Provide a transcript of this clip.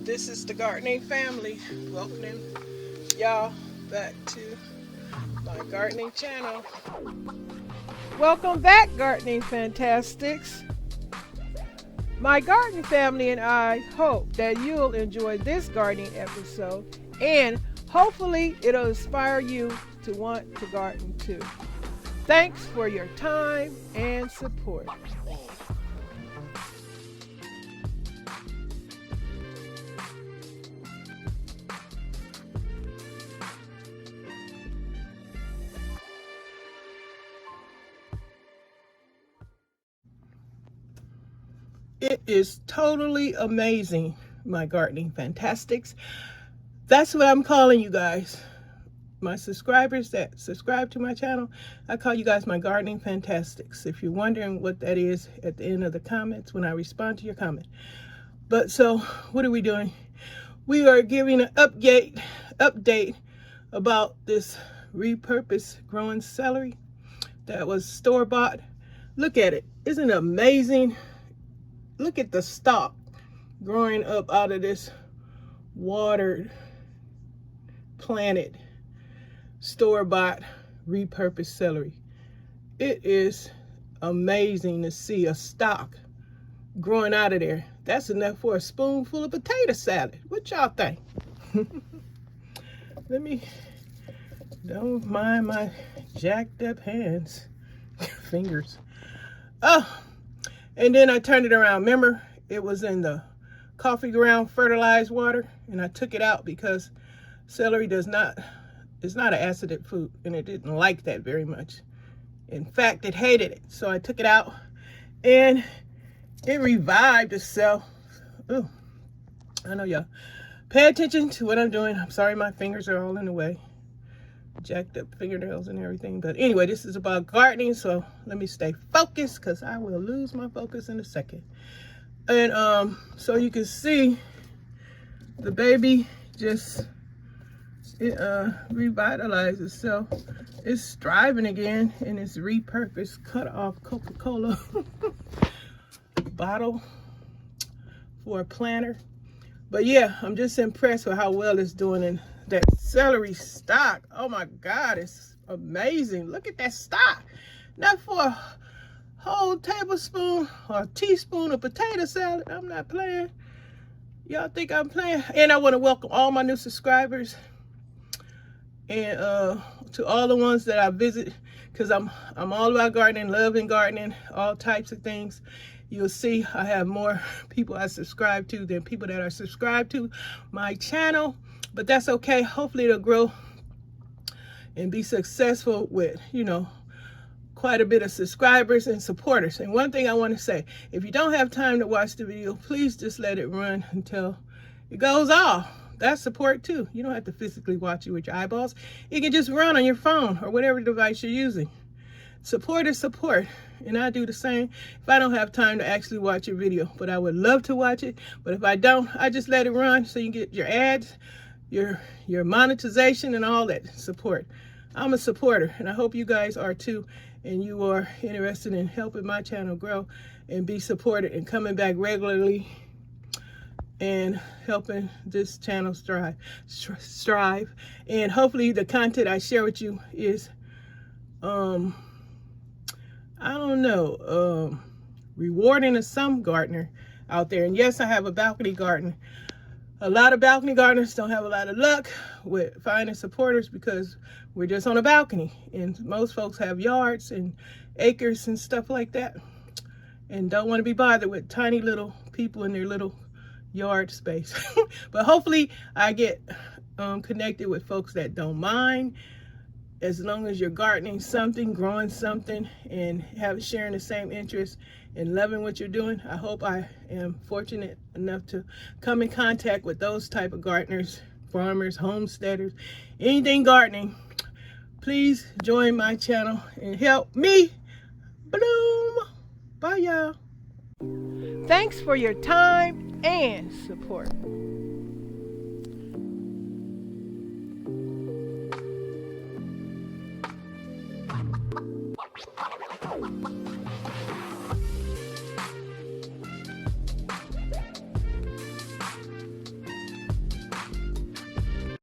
This is the gardening family. Welcoming y'all back to my gardening channel. Welcome back, gardening fantastics. My garden family and I hope that you'll enjoy this gardening episode, and hopefully it'll inspire you to want to garden too. Thanks for your time and support. It is totally amazing, my gardening fantastics. That's what I'm calling you guys. My subscribers that subscribe to my channel, I call you guys my gardening fantastics. If you're wondering what that is at the end of the comments when I respond to your comment. But so, what are we doing? We are giving an update about this repurposed growing celery that was store-bought. Look at it. Isn't it amazing? Look at the stalk growing up out of this watered, planted, store-bought, repurposed celery. It is amazing to see a stalk growing out of there. That's enough for a spoonful of potato salad. What y'all think? Don't mind my jacked up hands, fingers. Oh. And then I turned it around. Remember, it was in the coffee ground fertilized water, and I took it out because celery is not an acidic food, and it didn't like that very much. In fact, it hated it. So I took it out, and it revived itself. Oh, I know y'all. Pay attention to what I'm doing. I'm sorry my fingers are all in the way. Jacked up fingernails and everything. But anyway, this is about gardening, so let me stay focused because I will lose my focus in a second. And so you can see the baby just revitalized itself. It's thriving again in its repurposed cut off Coca-Cola bottle for a planter. But yeah, I'm just impressed with how well it's doing in that celery stock. Oh my God, it's amazing. Look at that stock. Not for a whole tablespoon or a teaspoon of potato salad. I'm not playing. Y'all think I'm playing? And I want to welcome all my new subscribers and to all the ones that I visit, because I'm all about gardening, loving gardening, all types of things. You'll see I have more people I subscribe to than people that are subscribed to my channel. But that's okay. Hopefully it'll grow and be successful with, quite a bit of subscribers and supporters. And one thing I want to say, if you don't have time to watch the video, please just let it run until it goes off. That's support too. You don't have to physically watch it with your eyeballs. You can just run on your phone or whatever device you're using. Support is support. And I do the same if I don't have time to actually watch your video. But I would love to watch it. But if I don't, I just let it run so you can get your ads, your monetization, and all that support. I'm a supporter, and I hope you guys are too, and you are interested in helping my channel grow and be supported and coming back regularly and helping this channel strive. And hopefully the content I share with you is rewarding to some gardener out there. And yes, I have a balcony garden. A lot of balcony gardeners don't have a lot of luck with finding supporters because we're just on a balcony, and most folks have yards and acres and stuff like that and don't want to be bothered with tiny little people in their little yard space. But hopefully I get connected with folks that don't mind, as long as you're gardening something, growing something, and sharing the same interest and loving what you're doing. I hope I am fortunate enough to come in contact with those type of gardeners, farmers, homesteaders, anything gardening. Please join my channel and help me bloom. Bye, y'all. Thanks for your time and support.